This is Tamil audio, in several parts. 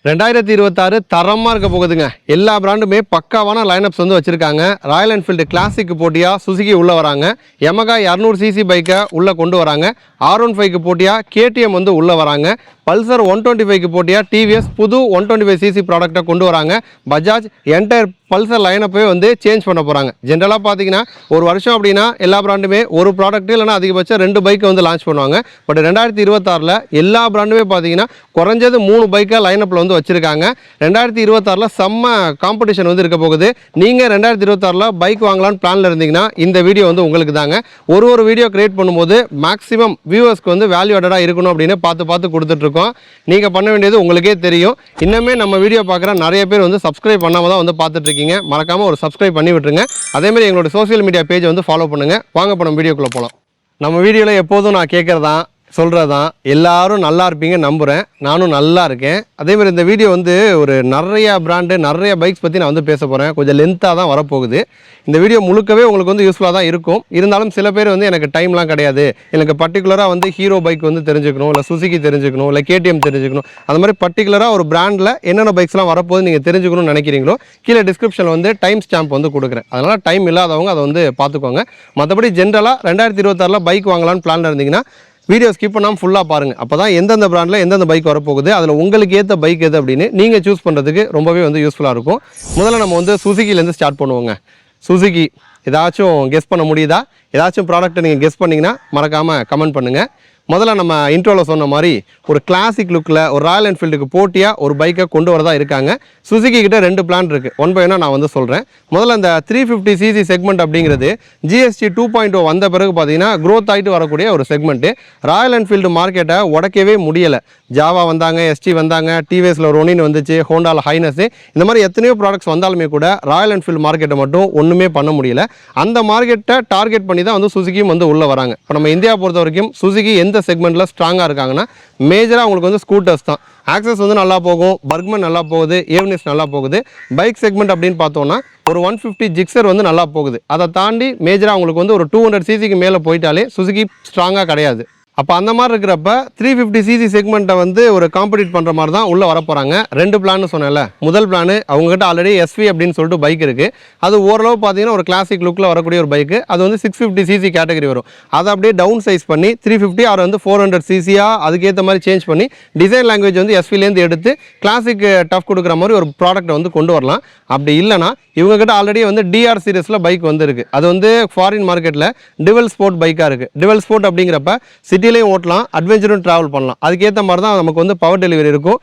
2026 தரமாக இருக்க போகுதுங்க. எல்லா பிராண்டுமே பக்காவான லைனப்ஸ் வந்து வச்சுருக்காங்க. ராயல் என்ஃபீல்டு கிளாசிக்கு போட்டியாக சுசுகி உள்ளே வராங்க. யமகா 200cc பைக்கை உள்ளே கொண்டு வராங்க. R15க்கு போட்டியாக KTM வந்து உள்ளே வராங்க. பல்சர் 125க்கு போட்டியாக டிவிஎஸ் புது 125cc ப்ராடக்டை கொண்டு வராங்க. பஜாஜ் என்டையர் பல்சர் லைனப்பே வந்து சேஞ்ச் பண்ண போகிறாங்க. ஜென்ரலாக பார்த்தீங்கன்னா ஒரு வருஷம் அப்படின்னா எல்லா பிராண்டுமே ஒரு ப்ராடக்ட் இல்லைனா அதிகபட்சம் 2 பைக்கை வந்து லான்ச் பண்ணுவாங்க. பட் 2026 எல்லா பிராண்டுமே பார்த்தீங்கன்னா குறைஞ்சது 3 பைக்கை லைனப்பில் வந்து வச்சுருக்காங்க. 2026 செம்ம காம்படிஷன் வந்து இருக்க போகுது. நீங்கள் 2026 பைக் வாங்கலான்னு பிளானில் இருந்தீங்கன்னா இந்த வீடியோ வந்து உங்களுக்கு தாங்க. ஒரு வீடியோ கிரியேட் பண்ணும்போது மேக்ஸிமம் வியூவர்ஸ்க்கு வந்து வேல்யூ ஆடடாக இருக்கணும் அப்படின்னு பார்த்து கொடுத்துட்ருக்கோம். நீங்கள் பண்ண வேண்டியது உங்களுக்கே தெரியும். இன்னுமே நம்ம வீடியோ பார்க்குற நிறைய பேர் வந்து சப்ஸ்கிரைப் பண்ணாமல் தான் வந்து பார்த்துட்ருக்கீங்க. மறக்காமல் ஒரு சப்ஸ்கிரைப் பண்ணி விட்டுருங்க. அதேமாதிரி எங்களோட சோஷியல் மீடியா பேஜை வந்து ஃபாலோ பண்ணுங்கள். வாங்க இப்போ நம்ம வீடியோக்குள்ளே போகலாம். நம்ம வீடியோவில் எப்போதும் நான் கேட்குறதான் சொல்கிறதான் எல்லாரும் நல்லா இருப்பீங்க நம்புகிறேன். நானும் நல்லா இருக்கேன். அதேமாதிரி இந்த வீடியோ வந்து ஒரு நிறைய பிராண்டு நிறைய பைக்ஸ் பற்றி நான் வந்து பேச போகிறேன். கொஞ்சம் லென்த்தாக தான் வரப்போகுது. இந்த வீடியோ முழுக்கவே உங்களுக்கு வந்து யூஸ்ஃபுல்லாக தான் இருக்கும். இருந்தாலும் சில பேர் வந்து எனக்கு டைம்லாம் கிடையாது, எனக்கு பர்டிகுலராக வந்து ஹீரோ பைக் வந்து தெரிஞ்சுக்கணும், இல்லை சுசுகி தெரிஞ்சுக்கணும், இல்லை KTM தெரிஞ்சுக்கணும், அது மாதிரி பர்டிகுலராக ஒரு பிராண்டில் என்னென்ன பைக்ஸ்லாம் வரப்போகுது நீங்கள் தெரிஞ்சுக்கணும்னு நினைக்கிறீங்களோ கீழே டிஸ்கிரிப்ஷனில் வந்து டைம் ஸ்டாம்ப் வந்து கொடுக்குறேன். அதனால் டைம் இல்லாதவங்க அதை வந்து பார்த்துக்கோங்க. மற்றபடி ஜென்ரலாக 2026 பைக் வாங்கலான்னு பிளான் இருந்தீங்கன்னா வீடியோ ஸ்கிப் பண்ணாமல் ஃபுல்லாக பாருங்கள். அப்போ தான் எந்தெந்த பிராண்டில் எந்தெந்த பைக் வரப்போகுது, அதில் உங்களுக்கு ஏற்ற பைக் எது அப்படின்னு நீங்கள் சூஸ் பண்ணுறதுக்கு ரொம்பவே வந்து யூஸ்ஃபுல்லாக இருக்கும். முதல்ல நம்ம வந்து சுசுகிலேருந்து ஸ்டார்ட் பண்ணுவோங்க. சுசுகி ஏதாச்சும் கெஸ் பண்ண முடியுதா? ஏதாச்சும் ப்ராடக்ட்டை நீங்கள் கெஸ் பண்ணிங்கன்னா மறக்காமல் கமெண்ட் பண்ணுங்கள். முதல்ல நம்ம இன்ட்ரோவில் சொன்ன மாதிரி ஒரு கிளாசிக் லுக்கில் ஒரு ராயல் என்ஃபீல்டுக்கு போட்டியாக ஒரு பைக்கை கொண்டு வரதா இருக்காங்க. சுசுகி கிட்ட 2 பிளான் இருக்குது. ஒன் பை ஒன்னாக நான் வந்து சொல்கிறேன். முதல்ல அந்த 350cc செக்மெண்ட் அப்படிங்கிறது GST 2.0 வந்த பிறகு பார்த்தீங்கன்னா க்ரோத் ஆகிட்டு வரக்கூடிய ஒரு செக்மெண்ட்டு. ராயல் என்ஃபீல்டு மார்க்கெட்டை உடைக்கவே முடியலை. ஜாவா வந்தாங்க, ST வந்தாங்க, டிவிஎஸில் ரொனின் வந்துச்சு, ஹோண்டாவில் ஹைனஸ், இந்த மாதிரி எத்தனையோ ப்ராடக்ட்ஸ் வந்தாலுமே கூட ராயல் என்ஃபீல்டு மார்க்கெட்டை மட்டும் ஒன்றுமே பண்ண முடியல. அந்த மார்க்கெட்டை டார்கெட் பண்ணி தான் வந்து சுசுகியும் வந்து உள்ளே வராங்க. இப்போ நம்ம இந்தியா பொறுத்த வரைக்கும் சுசுகி எந்த செக்மெண்ட்டில் ஸ்ட்ராங்காக இருக்காங்கன்னா மேஜராக அவங்களுக்கு வந்து ஸ்கூட்டர்ஸ் தான். ஆக்சஸ் வந்து நல்லா போகும், பர்க்மன் நல்லா போகுது, ஏவ்னிஸ் நல்லா போகுது. பைக் செக்மெண்ட் அப்படின்னு பார்த்தோன்னா ஒரு 150 ஜிக்ஸர் வந்து நல்லா போகுது. அதை தாண்டி மேஜராக அவங்களுக்கு வந்து ஒரு 200cc மேலே போயிட்டாலே சுசுகி ஸ்ட்ராங்காக கிடையாது. அப்போ அந்த மாதிரி இருக்கிறப்ப 350cc செக்மெண்ட்டை வந்து ஒரு காம்படிட் பண்ணுற மாதிரி தான் உள்ளே வரப்போகிறாங்க. 2 பிளான்னு சொன்னேன்ல. முதல் பிளானு அவங்ககிட்ட ஆல்ரெடி SV அப்படின்னு சொல்லிட்டு பைக் இருக்குது. அது ஓரளவு பார்த்தீங்கன்னா ஒரு கிளாசிக் லுக்கில் வரக்கூடிய ஒரு பைக்கு. அது வந்து 650cc கேட்டகரி வரும். அதை அப்படியே டவுன் சைஸ் பண்ணி 350 அவர் வந்து 400cc-யாக அதுக்கேற்ற மாதிரி சேஞ்ச் பண்ணி டிசைன் லாங்குவேஜ் வந்து SV-லேருந்து எடுத்து கிளாசிக் டஃப் கொடுக்குற மாதிரி ஒரு ப்ராடக்ட்டை வந்து கொண்டு வரலாம். அப்படி இல்லைனா இவங்ககிட்ட ஆல்ரெடி வந்து DR சீரிஸில் பைக் வந்து இருக்குது. அது வந்து ஃபாரின் மார்க்கெட்டில் டிவல் ஸ்போர்ட் பைக்காக இருக்குது. டிவல் ஸ்போர்ட் அப்படிங்கிறப்ப சிட்டிலையும் ஓட்டலாம், அட்வென்ச்சரும் ட்ராவல் பண்ணலாம். அதுக்கேற்ற மாதிரி தான் நமக்கு வந்து பவர் டெலிவரி இருக்கும்.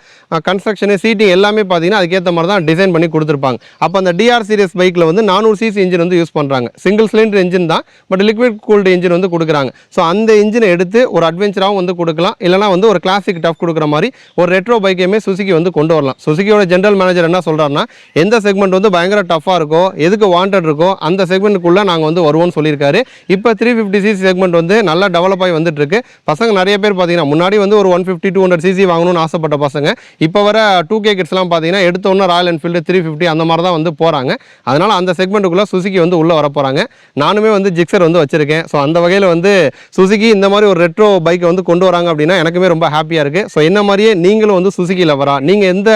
கன்ஸ்ட்ரக்ஷனு சீட்டிங் எல்லாமே பார்த்தீங்கன்னா அதுக்கேற்ற மாதிரி தான் டிசைன் பண்ணி கொடுத்துருப்பாங்க. அப்போ அந்த DR சீரிஸ் பைக்கில் வந்து 400cc இன்ஜின் வந்து யூஸ் பண்ணுறாங்க. சிங்கிள் சிலிண்டர் இன்ஜின் தான், பட் லிக்விட் கூல்டு இன்ஜின் வந்து கொடுக்குறாங்க. ஸோ அந்த இன்ஜினை எடுத்து ஒரு அட்வென்ச்சராகவும் வந்து கொடுக்கலாம், இல்லைனா வந்து ஒரு கிளாசிக் டஃப் கொடுக்குற மாதிரி ஒரு ரெட்ரோ பைக்கையுமே சுசுகி வந்து கொண்டு வரலாம். சுசுகியோட ஜென்ரல் மேனேஜர் என்ன சொல்கிறாருன்னா, எந்த செக்மெண்ட் வந்து பயங்கர டஃப்பாக இருக்கோ, எதுக்கு வாண்டட் இருக்கோ அந்த செக்மெண்ட்டுக்குள்ளே நாங்கள் வந்து வருவோம்னு சொல்லியிருக்காரு. இப்போ 350cc செக்மெண்ட் வந்து நல்லா டெவலப் ஆகி வந்துட்டு இருக்கு. பசங்க நிறைய பேர் பார்த்தீங்கன்னா முன்னாடி வந்து ஒரு 150-200cc வாங்கணும்னு ஆசைப்பட்ட பசங்க இப்போ வர 2K கிட்ஸ்லாம் பார்த்தீங்கன்னா எடுத்தோன்னா ராயல் என்ஃபீல்டு 350 அந்த மாதிரி தான் வந்து போகிறாங்க. அதனால் அந்த செக்மெண்ட்டுக்குள்ளே சுசுகி வந்து உள்ளே வர போகிறாங்க. நானுமே வந்து ஜிக்ஸர் வந்து வச்சுருக்கேன். ஸோ அந்த வகையில் வந்து சுசுகி இந்த மாதிரி ஒரு ரெட்ரோ பைக்கை வந்து கொண்டு வராங்க அப்படின்னா எனக்குமே ரொம்ப ஹாப்பியாக இருக்குது. ஸோ என்ன மாதிரியே நீங்களும் வந்து சுசுகியில் வரா, நீங்கள் எந்த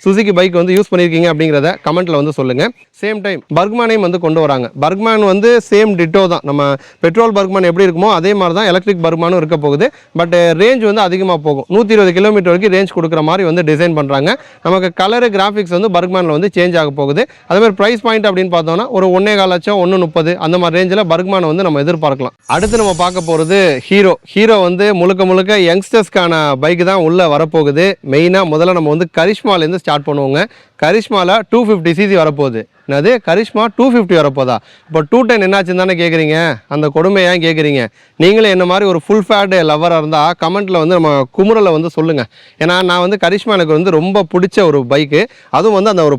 சுசுகி பைக் வந்து யூஸ் பண்ணியிருக்கீங்க அப்படிங்கிறத கமெண்ட்டில் வந்து சொல்லுங்கள். சேம் டைம் பர்க்மனையும் வந்து கொண்டு வராங்க. பர்க்மேன் வந்து சேம் டிட்டோ தான். நம்ம பெட்ரோல் பர்க்மேன் எப்படி இருக்குமோ அதே மாதிரி தான் எலக்ட்ரிக் பர்க்மேனும் இருக்க போகுது. பட் ரேஞ்ச் வந்து அதிகமாக போகும். 120 கிலோமீட்டர் வரைக்கும் ரேஞ்ச் கொடுக்குற மாதிரி வந்து டிசைன் பண்ணுறாங்க. நமக்கு கலரு கிராஃபிக்ஸ் வந்து பர்க்மேனில் வந்து சேஞ்ச் ஆக போகுது. அதேமாதிரி ப்ரைஸ் பாயிண்ட் அப்படின்னு பார்த்தோம்னா ஒரு 1.25 லட்சம் 130 அந்த மாதிரி ரேஞ்சில் பர்க்மேனை வந்து நம்ம எதிர்பார்க்கலாம். அடுத்து நம்ம பார்க்க போகிறது ஹீரோ வந்து முழுக்க யங்ஸ்டர்ஸ்க்கான பைக் தான் உள்ளே வரப்போகுது. மெயினாக முதல்ல நம்ம வந்து கரிஷ்மாலேருந்து ஸ்டார்ட் பண்ணுவோங்க. கரிஷ்மாவில் 250cc வரப்போகுது. என்னது கரிஷ்மா 250 வரப்போதா? இப்போ 210 என்னாச்சுன்னு தானே கேட்குறீங்க. அந்த கொடுமை ஏன் கேட்குறீங்க? நீங்களும் என்ன மாதிரி ஒரு ஃபுல் ஃபேட் லவராக இருந்தால் கமெண்ட்டில் வந்து நம்ம குமுறலை வந்து சொல்லுங்கள். ஏன்னா நான் வந்து கரிஷ்மா எனக்கு வந்து ரொம்ப பிடிச்ச ஒரு பைக்கு. அதுவும் வந்து அந்த ஒரு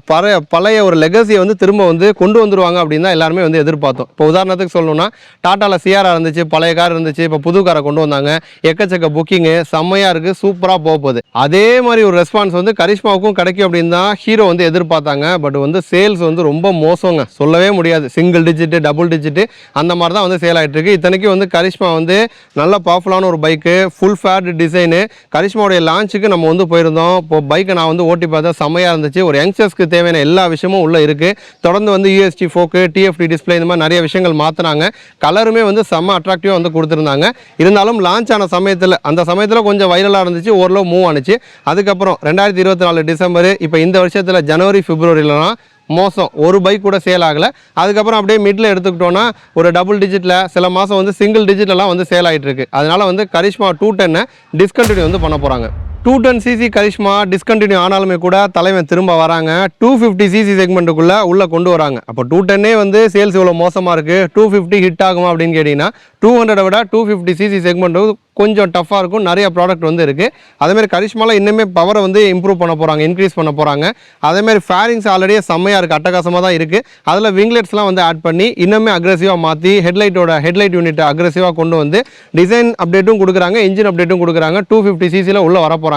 பழைய ஒரு லெகசியை வந்து திரும்ப வந்து கொண்டு வந்துருவாங்க அப்படின்னு தான் எல்லாருமே வந்து எதிர்பார்த்தோம். இப்போ உதாரணத்துக்கு சொல்லணும்னா டாட்டாவில் சிஆர்ஆர் இருந்துச்சு, பழைய கார் இருந்துச்சு, இப்போ புது காரை கொண்டு வந்தாங்க. எக்கச்சக்க புக்கிங்கு செம்மையாக இருக்குது, சூப்பராக போகுது. அதே மாதிரி ஒரு ரெஸ்பான்ஸ் வந்து கரிஷ்மாவுக்கும் கிடைக்கும் அப்படின்னு தான் ஹீரோ வந்து எதிர்பார்த்தாங்க. பட் வந்து சேல்ஸ் வந்து ரொம்ப ரொம்ப மோசங்க, சொல்லவே முடியாது. சிங்கிள் டிஜிட்டு டபுள் டிஜிட்டு அந்த மாதிரி தான் வந்து சேல் ஆகிட்டு இருக்கு. இத்தனைக்கு வந்து கரிஷ்மா வந்து நல்ல பவர்ஃபுல்லான ஒரு பைக்கு, ஃபுல் ஃபேட் டிசைனு. கரிஷ்மாவுடைய லான்ச்சுக்கு நம்ம வந்து போயிருந்தோம். இப்போ பைக்கை நான் வந்து ஓட்டி பார்த்தா செம்மையாக இருந்துச்சு. ஒரு யங்ஸ்டர்ஸ்க்கு தேவையான எல்லா விஷயமும் உள்ளே இருக்குது. தொடர்ந்து வந்து யூஎஸ்டி ஃபோக்கு, டிஎஃப்டி டிஸ்பிளே இந்த மாதிரி நிறைய விஷயங்கள் மாற்றினாங்க. கலருமே வந்து செம்ம அட்ராக்டிவாக வந்து கொடுத்துருந்தாங்க. இருந்தாலும் லான்ச் ஆன சமயத்தில் அந்த சமயத்தில் கொஞ்சம் வைரலாக இருந்துச்சு, ஓரளவு மூவ் ஆனிச்சு. அதுக்கப்புறம் 2024 டிசம்பர், இப்போ இந்த வருஷத்தில் ஜனவரி பிப்ரவரியிலலாம் மோசம், ஒரு பைக் கூட சேல் ஆகலை. அதுக்கப்புறம் அப்படியே மிடில் எடுத்துக்கிட்டோன்னா ஒரு டபுள் டிஜிட்டில், சில மாதம் வந்து சிங்கிள் டிஜிட்லாம் வந்து சேல் ஆகிட்டு இருக்கு. அதனால் வந்து கரிஷ்மா 210 டிஸ்கண்டினியூ வந்து பண்ண போகிறாங்க. 210cc கரிஷ்மா டிஸ்கண்டினியூ ஆனாலுமே கூட தலைவன் திரும்ப வராங்க. 250cc செக்மெண்ட்டுக்குள்ளே உள்ளே கொண்டு வராங்க. அப்போ 210 வந்து சேல்ஸ் இவ்வளோ மோசமாக இருக்குது, 250 ஹிட் ஆகுமா அப்படின்னு கேட்டிங்கன்னா 200 விட 250cc செக்மெண்ட்டு கொஞ்சம் டஃப்பாக இருக்கும். நிறைய ப்ராடக்ட் வந்து இருக்குது. அதேமாதிரி கரிஷ்மாவில் இன்னுமே பவரை வந்து இம்ப்ரூவ் பண்ண போகிறாங்க, இன்க்ரீஸ் பண்ண போகிறாங்க. அதேமாதிரி ஃபேரிங்ஸ் ஆல்ரெடி செம்மையாக இருக்குது, அட்டகாசமாக தான் இருக்குது. அதில் விங்லெட்ஸ்லாம் வந்து ஆட் பண்ணி இன்னுமே அக்ரெசிவாக மாற்றி ஹெட்லைட் யூனிட்டை அக்ரெசிவாக கொண்டு வந்து டிசைன் அப்டேட்டும் கொடுக்குறாங்க, இன்ஜின் அப்டேட்டும் கொடுக்குறாங்க. 250cc உள்ளே வர போகிறாங்க.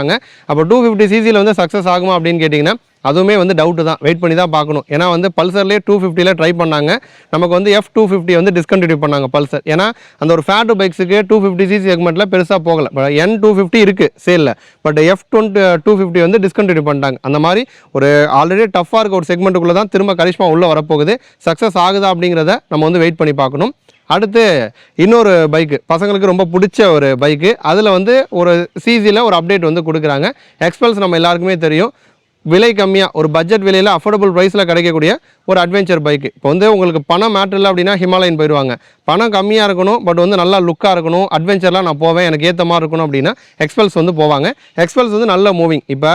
அப்போ 250cc வந்து சக்ஸஸ் ஆகுமா அப்படின்னு கேட்டிங்கன்னா அதுவுமே வந்து டவுட்டு தான், வெயிட் பண்ணி தான் பார்க்கணும். ஏன்னா வந்து பல்சர்லேயே 250 ட்ரை பண்ணாங்க, நமக்கு வந்து F250 வந்து டிஸ்கண்டினியூ பண்ணாங்க பல்சர். ஏன்னா அந்த ஒரு ஃபேட்டு பைக்ஸுக்கு 250cc செக்மெண்ட்டில் பெருசாக போகலை. N250 இருக்குது சேலில், பட் F250 வந்து டிஸ்கண்டினியூ பண்ணிட்டாங்க. அந்த மாதிரி ஒரு ஆல்ரெடி டஃப்பாக இருக்க ஒரு செக்மெண்ட்டுக்குள்ளே தான் திரும்ப கரிஷ்மா உள்ளே வரப்போகுது. சக்ஸஸ் ஆகுதா அப்படிங்கிறத நம்ம வந்து வெயிட் பண்ணி பார்க்கணும். அடுத்து இன்னொரு பைக்கு, பசங்களுக்கு ரொம்ப பிடிச்ச ஒரு பைக்கு. அதில் வந்து ஒரு சிசியில் ஒரு அப்டேட் வந்து கொடுக்குறாங்க. எக்ஸ்பல்ஸ் நம்ம எல்லாருக்குமே தெரியும், விலை கம்மியாக ஒரு பட்ஜெட் விலையில் அஃபோர்டபுள் ப்ரைஸில் கிடைக்கக்கூடிய ஒரு அட்வென்ச்சர் பைக்கு. இப்போ வந்து உங்களுக்கு பணம் மேட்ரு இல்லை அப்படின்னா ஹிமாலயன் போயிடுவாங்க. பணம் கம்மியாக இருக்கணும், பட் வந்து நல்லா லுக்காக இருக்கணும், அட்வென்ச்சர்லாம் நான் போவேன், எனக்கு ஏற்ற மாதிரி இருக்கணும் அப்படின்னா எக்ஸ்பல்ஸ் வந்து போவாங்க. எக்ஸ்பல்ஸ் வந்து நல்ல மூவிங். இப்போ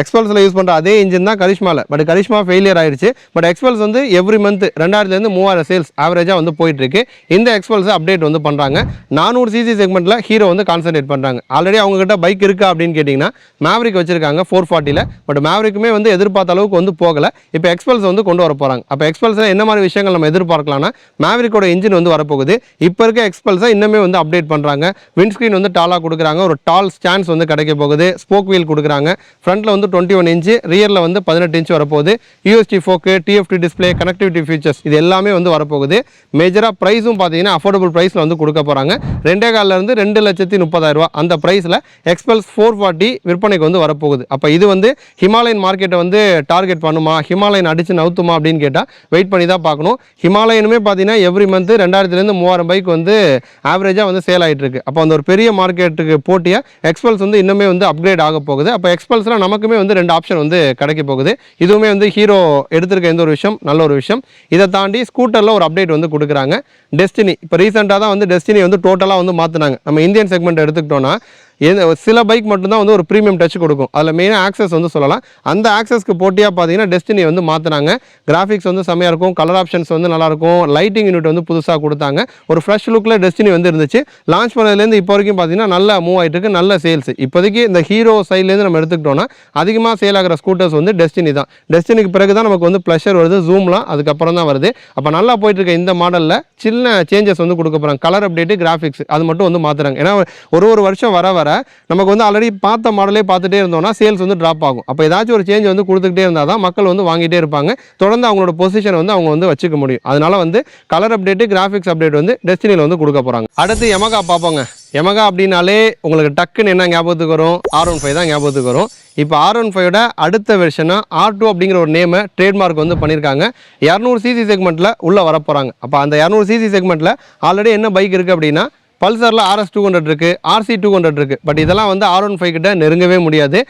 எக்ஸ்பல்ஸில் யூஸ் பண்ணுற அதே இன்ஜின் தான் கரிஷ்மாவில், பட் கரிஷ்மா ஃபெயிலியர் ஆயிடுச்சு. பட் எக்ஸ்பல்ஸ் வந்து எவ்ரி மந்த் 2000 3000 சேல்ஸ் ஆவரேஜாக வந்து போயிட்டுருக்கு. இந்த எக்ஸ்பல்ஸை அப்டேட் வந்து பண்ணுறாங்க. 400cc செக்மெண்ட்டில் ஹீரோ வந்து கான்சன்ட்ரேட் பண்ணுறாங்க. ஆல்ரெடி அவங்ககிட்ட பைக் இருக்கா அப்படின்னு கேட்டிங்கன்னா மேவரிக் வச்சிருக்காங்க 440, பட் மேவரிக்குமே வந்து எதிர்பார்த்த அளவுக்கு வந்து போகலை. இப்போ எக்ஸ்பல்ஸ் வந்து கொண்டு வர போகிறாங்க. அப்போ எக்ஸ்பல்ஸில் என்ன மாதிரி விஷயங்கள் நம்ம எதிர்பார்க்கலாம்னா, மேவரிக்கோட இன்ஜின் வந்து வரப்போகுது. இப்போ இருக்க எக்ஸ்பல்ஸை இன்னுமே வந்து அப்டேட் பண்ணுறாங்க. விண்ட்ஸ்க்ரீன் வந்து டாலாக கொடுக்குறாங்க, ஒரு டால் ஸ்டாண்ட்ஸ் வந்து கிடைக்க போகுது. ஸ்போக் வீல் கொடுக்குறாங்க. ஃப்ரண்ட்டில் வந்து 21 இன்ச்சு, ரியரில் வந்து 18 இன்ச்சு வரப்போகுது. USD folk, TFT display, connectivity features இது எல்லாமே வந்து வரப்போகுது. மேஜராக ப்ரைஸும் பார்த்தீங்கன்னா அஃபோர்டபுள் ப்ரைஸில் வந்து கொடுக்க போகிறாங்க. 2,400,000 2,30,000 அந்த ப்ரைஸில் எக்ஸ்பல்ஸ் 440 விற்பனைக்கு வந்து வரப்போகுது. அப்போ இது வந்து ஹிமாலயன் மார்க்கெட்டை வந்து டார்கெட் பண்ணுமா, ஹிமாலயன் அடித்து நவுத்துமா அப்படின்னு கேட்டால் வெயிட் பண்ணி தான் பார்க்கணும். ஹிமாலயனுமே பார்த்தீங்கன்னா எவ்ரி மந்த் 2000 3000 பைக் வந்து ஆவரேஜாக வந்து சேல் ஆகிட்டு இருக்கு. அப்போ அந்த ஒரு பெரிய மார்க்கெட்டுக்கு போட்டியாக எக்ஸ்பல்ஸ் வந்து இன்னுமே வந்து அப்கிரேட் ஆக போகுது. அப்போ எக்ஸ்பல்ஸ்லாம் நமக்குமே வந்து 2 ஆப்ஷன் வந்து கிடைக்க போகுது. இதுவுமே வந்து ஹீரோ எடுத்திருக்க எந்த ஒரு விஷயம் நல்ல ஒரு விஷயம். இதை தாண்டி ஸ்கூட்டரில் ஒரு அப்டேட் வந்து கொடுக்குறாங்க. டெஸ்டினி இப்போ ரீசெண்டாக தான் வந்து டெஸ்டினி வந்து டோட்டலாக வந்து மாற்றினாங்க. நம்ம இந்தியன் செக்மெண்ட் எடுத்துக்கிட்டோன்னா சில பைக் மட்டும்தான் வந்து ஒரு ப்ரீமியம் டச் கொடுக்கும். அதில் மெயினாக ஆக்சஸ் வந்து சொல்லலாம். அந்த ஆக்சஸ்க்கு போட்டியாக பார்த்தீங்கன்னா டெஸ்டினி வந்து மாற்றினாங்க. கிராஃபிக்ஸ் வந்து செம்மையாக இருக்கும், கலர் ஆப்ஷன்ஸ் வந்து நல்லாயிருக்கும், லைட்டிங் யூனிட் வந்து புதுசாக கொடுத்தாங்க. ஒரு ஃப்ரெஷ் லுக்கில் டெஸ்டினி வந்து இருந்துச்சு. லான்ச் பண்ணதுலேருந்து இப்போ வரைக்கும் பார்த்தீங்கன்னா நல்லா மூவ் ஆகிட்டு இருக்கு, நல்ல சேல்ஸ். இப்போதைக்கு இந்த ஹீரோ சைட்லேருந்து நம்ம எடுத்துக்கிட்டோன்னா அதிகமாக சேல் ஆகிற ஸ்கூட்டர்ஸ் வந்து டெஸ்டினி தான். டெஸ்டினிக்கு பிறகு தான் நமக்கு வந்து ப்ளஷர் வருது, ஜூம்லாம் அதுக்கப்புறம் தான் வருது. அப்போ நல்லா போயிட்டுருக்க இந்த மாடலில் சின்ன சேஞ்சஸ் வந்து கொடுக்க போகிறாங்க. கலர் அப்டேட்டு, கிராஃபிக்ஸ் அது மட்டும் வந்து மாற்றுறாங்க. ஏன்னா ஒரு வருஷம் வர நமக்கு வந்து ஆல்ரெடி பார்த்த மாடலே பார்த்துட்டே இருந்தோம்னா சேல்ஸ் வந்து ட்ராப் ஆகும். அப்போ ஏதாச்சும் ஒரு சேஞ்ச் வந்து கொடுத்துக்கிட்டே இருந்தால் தான் மக்கள் வந்து வாங்கிட்டே இருப்பாங்க. தொடர்ந்து அவங்களோட பொசிஷன் வந்து அவங்க வந்து வச்சுக்க முடியும். அதனால வந்து கலர் அப்டேட்டு, கிராஃபிக்ஸ் அப்டேட் வந்து டெஸ்டினியில் வந்து கொடுக்க போகிறாங்க. அடுத்து யமகா பார்ப்போங்க. யமகா அப்படின்னாலே உங்களுக்கு டக்குன்னு என்ன ஞாபகத்துக்கு வரும்? R15 தான் ஞாபகத்துக்கு வரும். இப்போ R15ஓட அடுத்த வெர்ஷனாக R2 அப்படிங்கிற ஒரு நேமை ட்ரேட்மார்க் வந்து பண்ணியிருக்காங்க. 200cc செக்மெண்ட்டில் உள்ளே வர போகிறாங்க. அப்போ அந்த 200cc செக்மெண்ட்டில் ஆல்ரெடி என்ன பைக் இருக்குது அப்படின்னா பல்சரில் RS200 இருக்குது, RC200 இருக்குது. பட் இதெல்லாம் வந்து R15 கிட்ட நெருங்கவே முடியாது.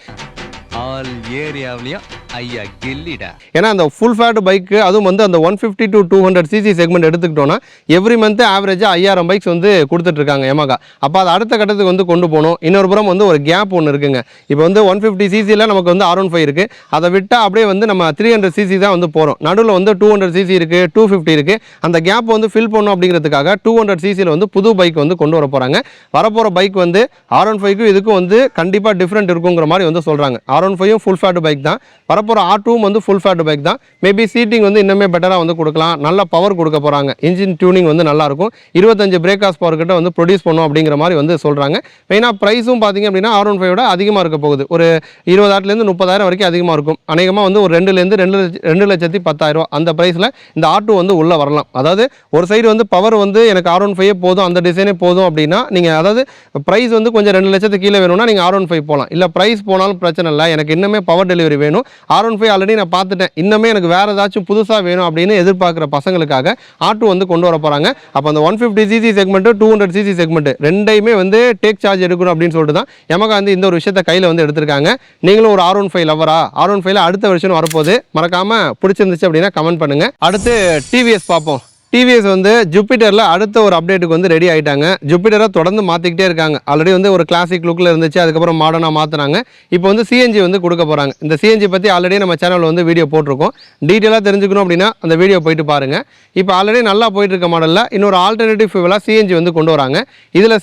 ஆல் ஏரியாவிலையும் ஐயா கில்லிடா. ஏன்னா அந்த ஃபுல் ஃபேட் பைக்கு, அதுவும் வந்து அந்த 150 to 200cc செக்மெண்ட் எடுத்துக்கிட்டோன்னா எவ்ரி மந்த் ஆவரேஜாக 5000 பைக்ஸ் வந்து கொடுத்துட்ருக்காங்க யமகா. அப்போ அது அடுத்த கட்டத்துக்கு வந்து கொண்டு போகணும். இன்னொரு புறம் வந்து ஒரு கேப் ஒன்று இருக்குங்க. இப்போ வந்து 150cc நமக்கு வந்து R15 இருக்குது. அதை விட்டால் அப்படியே வந்து நம்ம 300cc தான் வந்து போகிறோம். நடுவில் வந்து 200cc இருக்குது, 250 இருக்குது. அந்த கேப் வந்து ஃபில் பண்ணணும் அப்படிங்கிறதுக்காக 200cc வந்து புது பைக் வந்து கொண்டு வர போகிறாங்க. வரப்போகிற பைக் வந்து R15க்கும் இதுக்கும் வந்து கண்டிப்பாக டிஃப்ரெண்ட் இருக்குங்கிற மாதிரி வந்து சொல்கிறாங்க. R15 ஃபுல் ஃபேட் பைக் தான். வரப்போகிற R2 வந்து ஃபுல் ஃபேட் பைக் தான். மேபி சீட்டிங் வந்து இன்னுமே பெட்டராக வந்து கொடுக்கலாம், நல்ல பவர் கொடுக்க போகிறாங்க, இன்ஜின் டியூனிங் வந்து நல்லாயிருக்கும், 25 பிரேக் ஹார்ஸ் பவர் கிட்ட வந்து ப்ரொடியூஸ் பண்ணும் அப்படிங்கிற மாதிரி வந்து சொல்கிறாங்க. மெயினாக ப்ரைஸும் பார்த்தீங்க அப்படின்னா R15 விட அதிகமாக இருக்க போகுது, ஒரு 20,000 30,000 வரைக்கும் அதிகமாக இருக்கும். அநேகமாக வந்து ஒரு 2,00,10,000 அந்த ப்ரைஸில் இந்த R2 வந்து உள்ளே வரலாம். அதாவது ஒரு சைடு வந்து பவர் வந்து எனக்கு R15 போதும், அந்த டிசைனே போதும் அப்படின்னா நீங்கள், அதாவது ப்ரைஸ் வந்து கொஞ்சம் 2 லட்சத்துக்கு கீழே வேணும்னா நீங்கள் R15 போகலாம். இல்லை ப்ரைஸ் போனாலும் பிரச்சனை இல்லை, எனக்கு இன்னுமே பவர் டெலிவரி வேணும், R15 ஆல்ரெடி நான் பார்த்துட்டேன், இன்னுமே எனக்கு வேறு ஏதாச்சும் புதுசாக வேணும் அப்படின்னு எதிர்பார்க்குற பசங்களுக்காக R2 வந்து கொண்டு வர போகிறாங்க. அப்போ அந்த 150cc செக்மெண்ட்டு 200cc செக்மெண்ட்டு ரெண்டையுமே வந்து டேக் சார்ஜ் எடுக்கணும் அப்படின்னு சொல்லிட்டு தான் Yamaha வந்து இந்த ஒரு விஷயத்தை கையில் வந்து எடுத்திருக்காங்க. நீங்களும் ஒரு R15 லவரா? R15 அடுத்த வருஷம் வரப்போகுது, மறக்காமல் பிடிச்சிருந்துச்சு அப்படின்னா கமெண்ட் பண்ணுங்கள். அடுத்து டிவிஎஸ் பார்ப்போம். டிவிஎஸ் வந்து ஜூபிட்டரில் அடுத்த ஒரு அப்டேட்டுக்கு வந்து ரெடி ஆகிட்டாங்க. ஜூபிட்டரை தொடர்ந்து மாற்றிக்கிட்டே இருக்காங்க. ஆல்ரெடி வந்து ஒரு கிளாசிக் லுக்கில் இருந்துச்சு, அதுக்கப்புறம் மாடர்னாக மாற்றினாங்க. இப்போ வந்து சிஎன்ஜி வந்து கொடுக்க போகிறாங்க. இந்த சிஎன்ஜி பற்றி ஆல்ரெடி நம்ம சேனலில் வந்து வீடியோ போட்டிருக்கோம். டீட்டெயிலாக தெரிஞ்சுக்கணும் அப்படின்னா அந்த வீடியோ போயிட்டு பாருங்கள். இப்போ ஆல்ரெடி நல்லா போயிட்டு இருக்க மாடலில் இன்னொரு ஆல்டர்னேட்டிவ் ஃபியூவலாக சிஎன்ஜி வந்து கொண்டு வராங்க. இதில்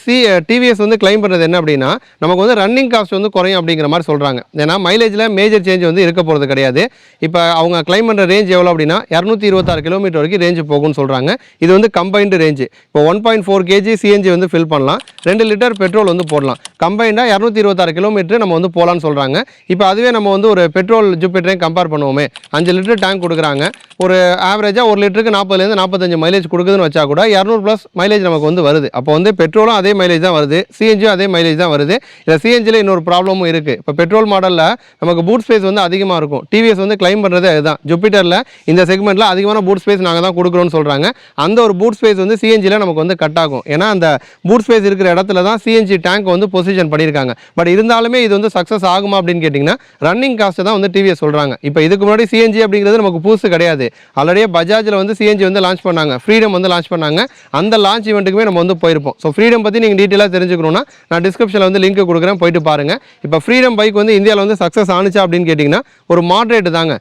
டிவிஎஸ் வந்து கிளைம் பண்ணுறது என்ன அப்படின்னா, நமக்கு வந்து ரன்னிங் காஸ்ட் வந்து குறையும் அப்படிங்கிற மாதிரி சொல்கிறாங்க. ஏன்னா மைலேஜில் மேஜர் சேஞ்ச் வந்து இருக்க போகிறது கிடையாது. இப்போ அவங்க கிளைம் பண்ணுற ரேஞ்ச் எவ்வளோ அப்படின்னா 226 கிலோமீட்டர் வரைக்கும் ரேஞ்சு போகும்னு சொல்கிறாங்க. இது வந்து கம்பைன்டு ரேஞ்சு. இப்போ 1.4 kg சிஎன்ஜி வந்து ஃபில் பண்ணலாம், 2 லிட்டர் பெட்ரோல் வந்து போடலாம். கம்பைண்டாக 226 கிலோமீட்டர் நம்ம வந்து போகலான்னு சொல்கிறாங்க. இப்போ அதுவே நம்ம வந்து ஒரு பெட்ரோல் ஜூபிட்டரையும் கம்பேர் பண்ணுவோமே, 5 லிட்டர் டேங்க் கொடுக்குறாங்க, ஒரு ஆவரேஜாக 1 லிட்டருக்கு 40 45 மைலேஜ் கொடுக்குதுன்னு வச்சா கூட 200+ மைலேஜ் நமக்கு வந்து வருது. அப்போ வந்து பெட்ரோலும் அதே மைலேஜ் தான் வருது, சிஎன்ஜியும் அதே மைலேஜ் தான் வருது. இதில் சிஎன்ஜியில் இன்னொரு ப்ராப்ளமும் இருக்குது. இப்போ பெட்ரோல் மாடலில் நமக்கு பூட் ஸ்பேஸ் வந்து அதிகமாக இருக்கும். டிவிஎஸ் வந்து கிளைம் பண்ணுறது அதுதான், ஜூபிட்டரில் இந்த செக்மெண்ட்டில் அதிகமான பூட் ஸ்பேஸ் நாங்கள் தான் கொடுக்குறோன்னு சொல்கிறாங்க. அந்த ஒரு பூட் ஸ்பேஸ் வந்து சிஎன்ஜியில் நமக்கு வந்து கட் ஆகும். ஏன்னா அந்த பூட் ஸ்பேஸ் இருக்கிற இடத்துல தான் சிஎன்ஜி டேங்க் வந்து பொசிஷன் பண்ணியிருக்காங்க. பட் இருந்தாலுமே இது வந்து சக்ஸஸ் ஆகுமா அப்படின்னு கேட்டிங்கன்னா ரன்னிங் காஸ்ட் தான் வந்து டிவிஎஸ் சொல்கிறாங்க. இப்போ இதுக்கு முன்னாடி சிஎன்ஜி அப்படிங்கிறது நமக்கு புதுசு கிடையாது. ஆல்ரெடியே பஜாஜில் வந்து சிஎன்ஜி வந்து லான்ச் பண்ணாங்க, ஃப்ரீடம் வந்து லான்ச் பண்ணாங்க. அந்த லான்ச் ஈவெண்ட்டுக்குமே நம்ம வந்து போயிருப்போம். ஸோ ஃப்ரீடம் பற்றி நீங்கள் டீட்டெயிலாக தெரிஞ்சுக்கணும்னா நான் டிஸ்கிரிப்ஷனில் வந்து லிங்க் கொடுக்குறேன், போயிட்டு பாருங்கள். இப்போ ஃப்ரீடம் பைக் வந்து இந்தியாவில் வந்து சக்ஸஸ் ஆனிச்சா அப்படின்னு கேட்டிங்கன்னா ஒரு மாட்ரேட்டு தாங்க.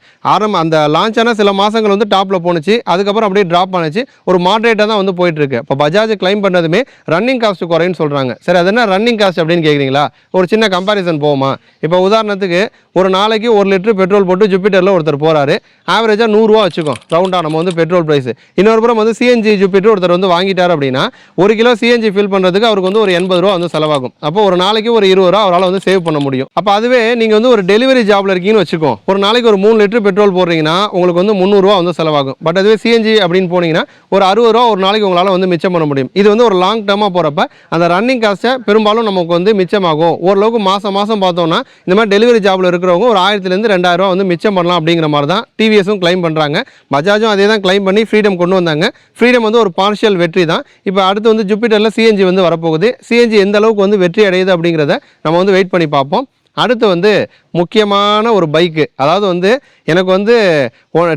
அந்த லான்ச் ஆன சில மாதங்கள் வந்து டாப்பில் போணுச்சு, அதுக்கப்புறம் அப்படியே ட்ராப் ஆனிச்சு, ஒரு மாட்ரேட்டாக தான் வந்து போயிட்டுருக்கு. இப்போ பஜாஜ் கிளைம் பண்ணதுமே ரன்னிங் காஸ்ட் குறைன்னு சொல்கிறாங்க. சரி, அது என்ன ரன்னிங் காஸ்ட் அப்படின்னு கேட்குறீங்களா? ஒரு சின்ன கம்பேரிசன் போவோமா? இப்போ உதாரணத்துக்கு ஒரு நாளைக்கு 1 லிட்டர் பெட்ரோல் போட்டு ஜூபிட்டரில் ஒருத்தர் போகிறாரு, ஆவரேஜாக 100 ரூபா வச்சுக்கோம் ரவுண்டாக நம்ம வந்து பெட்ரோல் ப்ரைஸ். இன்னொரு புறம் வந்து சிஎன்ஜி ஜூபிட்டர் ஒருத்தர் வந்து வாங்கிட்டார் அப்படின்னா 1 கிலோ சிஎன்ஜி ஃபில் பண்ணுறதுக்கு அவருக்கு வந்து ஒரு 80 ரூபா வந்து செலவாகும். அப்போ ஒரு நாளைக்கு ஒரு 20 ரூபா அவரால் வந்து சேவ் பண்ண முடியும். அப்போ அதுவே நீங்கள் வந்து ஒரு டெலிவரி ஜாப்ல இருக்கீங்கன்னு வச்சுக்கோம், ஒரு நாளைக்கு ஒரு 3 லிட்டர் பெட்ரோல் போடுறீங்கன்னா உங்களுக்கு வந்து 300 ரூபா வந்து செலவாகும். பட் அதுவே சிஎன்ஜி அப்படின்னு போனீங்கன்னா ஒரு 60 ரூபா ஒரு நாளைக்கு உங்களால் வந்து மிச்சம் பண்ண முடியும். இது வந்து ஒரு லாங் டேர்மாக போகிறப்ப அந்த ரன்னிங் காஸ்ட்டை பெரும்பாலும் நமக்கு வந்து மிச்சமாகும். ஓரளவுக்கு மாதம் பார்த்தோம்னா இந்த மாதிரி டெலிவரி ஜாபில் இருக்கிறவங்க ஒரு 1000 to 2000 ரூபா வந்து மிச்சம் பண்ணலாம் அப்படிங்கிற மாதிரி தான் டிவிஎஸும் கிளைம் பண்ணுறாங்க. பஜாஜும் அதே தான் கிளைம் பண்ணி ஃப்ரீடம் கொண்டு வந்தாங்க. ஃப்ரீடம் வந்து ஒரு பார்ஷியல் வெற்றி தான். இப்போ அடுத்து வந்து ஜூபிட்டரில் சிஎன்ஜி வந்து வரப்போகுது. சிஎன்ஜி எந்த அளவுக்கு வந்து வெற்றி அடையுது அப்படிங்கிறத நம்ம வந்து வெயிட் பண்ணி பார்ப்போம். அடுத்து வந்து முக்கியமான ஒரு பைக்கு, அதாவது வந்து எனக்கு வந்து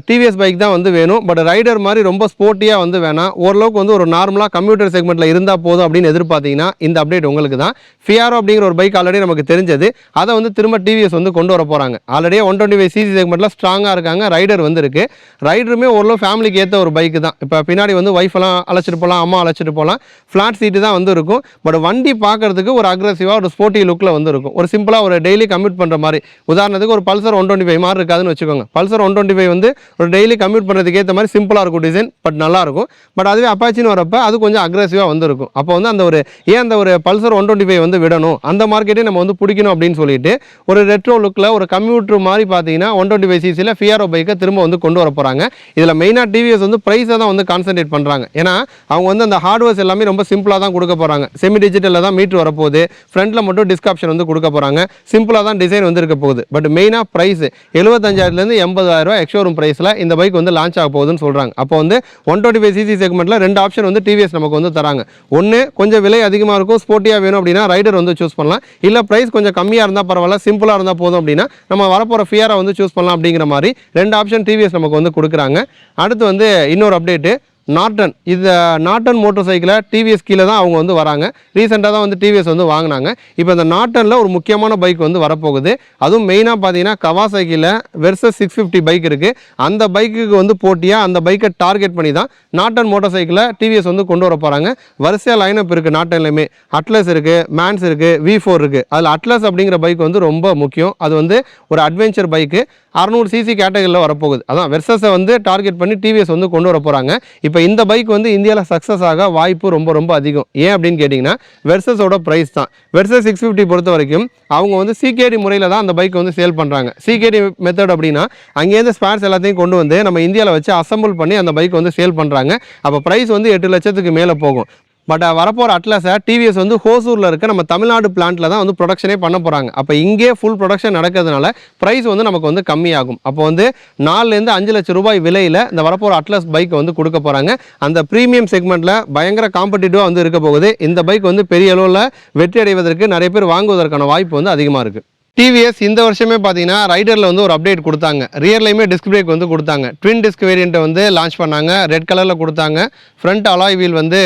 டிவிஎஸ் பைக் தான் வந்து வேணும், பட் ரைடர் மாதிரி ரொம்ப ஸ்போர்ட்டியாக வந்து வேணாம், ஓரளவுக்கு வந்து ஒரு நார்மலாக கம்ப்யூட்டர் செக்மெண்ட்டில் இருந்தால் போதும் அப்படின்னு எதிர்பார்த்தீங்கன்னா இந்த அப்டேட் உங்களுக்கு தான். ஃபியாரோ அப்படிங்கிற ஒரு பைக் ஆல்ரெடி நமக்கு தெரிஞ்சது, அதை வந்து திரும்ப டிவிஎஸ் வந்து கொண்டு வர போகிறாங்க. ஆல்ரெடியே 125cc செக்மெண்ட்டில் ஸ்ட்ராங்காக இருக்காங்க, ரைடர் வந்து இருக்குது. ரைடருமே ஓரளவு ஃபேமிலிக்கு ஏற்ற ஒரு பைக்கு தான். இப்போ பின்னாடி வந்து ஒய்ஃபெல்லாம் அழைச்சிட்டு போகலாம், அம்மா அழைச்சிட்டு போகலாம், ஃப்ளாட் சீட்டு தான் வந்து இருக்கும். பட் வண்டி பார்க்குறதுக்கு ஒரு அக்ரெசிவாக ஒரு ஸ்போர்ட்டி லுக்கில் வந்து இருக்கும். ஒரு சிம்பிளாக ஒரு டெய்லி கம்யூட் பண்ணுற மாதிரி, உதாரணத்துக்கு ஒரு பல்சர் 125 மாதிரி இருக்காதுன்னு வச்சுக்கோங்க. பல்சர் 125 வந்து ஒரு டெய்லி கம்யூட் பண்ணுறதுக்கு ஏற்ற மாதிரி சிம்பிளாக இருக்கும் டிசைன், பட் நல்லாயிருக்கும். பட் அதுவே அப்பாச்சின்னு வரப்போ அது கொஞ்சம் அக்ரெசிவாக வந்துருக்கும். அப்போ வந்து அந்த ஒரு அந்த ஒரு பல்சர் 125 வந்து விடணும், அந்த மார்க்கெட்டே நம்ம வந்து பிடிக்கணும் அப்படின்னு சொல்லிட்டு ஒரு ரெட்ரோ லுக்கில் ஒரு கம்யூட்டர் மாதிரி பார்த்தீங்கன்னா 125cc ஃபியாரோ பைக்கை திரும்ப வந்து கொண்டு வர போகிறாங்க. இதில் மெயினாக டிவிஎஸ் வந்து ப்ரைஸை தான் வந்து கான்சன்ட்ரேட் பண்ணுறாங்க. ஏன்னா அவங்க வந்து அந்த ஹார்ட்வேர்ஸ் எல்லாமே ரொம்ப சிம்பிளாக தான் கொடுக்க போகிறாங்க. செமி டிஜிட்டலில் தான் மீட்ரு வரப்போகுது, ஃப்ரண்ட்டில் மட்டும் டிஸ்க் ஆப்ஷன் வந்து கொடுக்க போகிறாங்க, சிம்பிளாக தான் டிசைன் வந்து இருக்க போகுது. பட் மெயினாக ப்ரைஸ் 75,000 80,000 ரூபா எக்ஸ்ஷோரூம் ப்ரைஸில் இந்த பைக் வந்து லான்ச் ஆக போகுதுன்னு சொல்கிறாங்க. அப்போ வந்து 125cc செக்மெண்ட்டில் 2 ஆப்ஷன் வந்து டிவிஎஸ் நமக்கு வந்து தராங்க. ஒன்று கொஞ்சம் விலை அதிகமாக இருக்கும், ஸ்போர்ட்டியாக வேணும் அப்படின்னா ரைடர் வந்து சூஸ் பண்ணலாம். இல்லை ப்ரைஸ் கொஞ்சம் கம்மியாக இருந்தால் பரவாயில்ல, சிம்பிளாக இருந்தால் போதும் அப்படின்னா நம்ம வரப்போகிற ஃபியாரை வந்து சூஸ் பண்ணலாம் அப்படிங்கிற மாதிரி 2 ஆப்ஷன் டிவிஎஸ் நமக்கு வந்து கொடுக்குறாங்க. அடுத்து வந்து இன்னொரு அப்டேட்டு நார்டன். இந்த நார்டன் மோட்டர் சைக்கிளை டிவிஎஸ் கீழே தான் அவங்க வந்து வராங்க. ரீசெண்டாக தான் வந்து டிவிஎஸ் வந்து வாங்கினாங்க. இப்போ இந்த நார்டனில் ஒரு முக்கியமான பைக் வந்து வரப்போகுது. அதுவும் மெயினாக பார்த்தீங்கன்னா கவாசாக்கியில் வெர்சஸ் 650 பைக் இருக்குது. அந்த பைக்குக்கு வந்து போட்டியாக அந்த பைக்கை டார்கெட் பண்ணி தான் நார்டன் மோட்டர் சைக்கிளை டிவிஎஸ் வந்து கொண்டு வர போகிறாங்க. வரிசையாக லைனப் இருக்குது நார்டன்லையுமே. அட்லஸ் இருக்குது, மேன்ஸ் இருக்குது, V4 இருக்குது. அதில் அட்லஸ் அப்படிங்கிற பைக் வந்து ரொம்ப முக்கியம். அது வந்து ஒரு அட்வென்ச்சர் பைக்கு. 600 சிசி கேட்டகரியில் வரப்போகுது. அதான் வெர்சஸை வந்து டார்கெட் பண்ணி டிவிஎஸ் வந்து கொண்டு வர போகிறாங்க. இப்போ இந்த பைக் வந்து இந்தியாவில் சக்ஸஸ் ஆக வாய்ப்பு ரொம்ப ரொம்ப அதிகம். ஏன் அப்படின்னு கேட்டிங்கன்னா வெர்சஸோட ப்ரைஸ் தான். வெர்சஸ் 650 பொறுத்த வரைக்கும் அவங்க வந்து சிகேடி முறையில் தான் அந்த பைக் வந்து சேல் பண்ணுறாங்க. சிகேடி மெத்தட் அப்படின்னா அங்கேருந்து ஸ்பேர்ஸ் எல்லாத்தையும் கொண்டு வந்து நம்ம இந்தியாவில் வச்சு அசம்பிள் பண்ணி அந்த பைக் வந்து சேல் பண்ணுறாங்க. அப்போ ப்ரைஸ் வந்து 8 லட்சத்துக்கு மேலே போகும். பட் வரப்போகிற அட்லஸை டிவிஎஸ் வந்து ஹோசூரில் இருக்க நம்ம தமிழ்நாடு பிளான்ட்டில் தான் வந்து ப்ரொடக்ஷனே பண்ண போகிறாங்க. அப்போ இங்கே ஃபுல் ப்ரொடக்ஷன் நடக்கிறதுனால ப்ரைஸ் வந்து நமக்கு வந்து கம்மியாகும். அப்போ வந்து 4லேருந்து 5 லட்சம் ரூபாய் விலையில் இந்த வரப்போகிற அட்லஸ் பைக் வந்து கொடுக்க போகிறாங்க. அந்த ப்ரீமியம் செக்மெண்ட்டில் பயங்கர காம்படிட்டிவாக வந்து இருக்க போகுது. இந்த பைக் வந்து பெரிய அளவில் வெற்றி அடைவதற்கு நிறைய பேர் வாங்குவதற்கான வாய்ப்பு வந்து அதிகமாக இருக்குது. டிவிஎஸ் இந்த வருஷமே பார்த்தீங்கன்னா ரைடரில் வந்து ஒரு அப்டேட் கொடுத்தாங்க. ரியர்லையுமே டிஸ்க் பிரேக் வந்து கொடுத்தாங்க. ட்வின் டிஸ்க் வேரியண்ட்டை வந்து லான்ச் பண்ணாங்க. ரெட் கலரில் கொடுத்தாங்க. ஃப்ரண்ட் அலாய் வீல் வந்து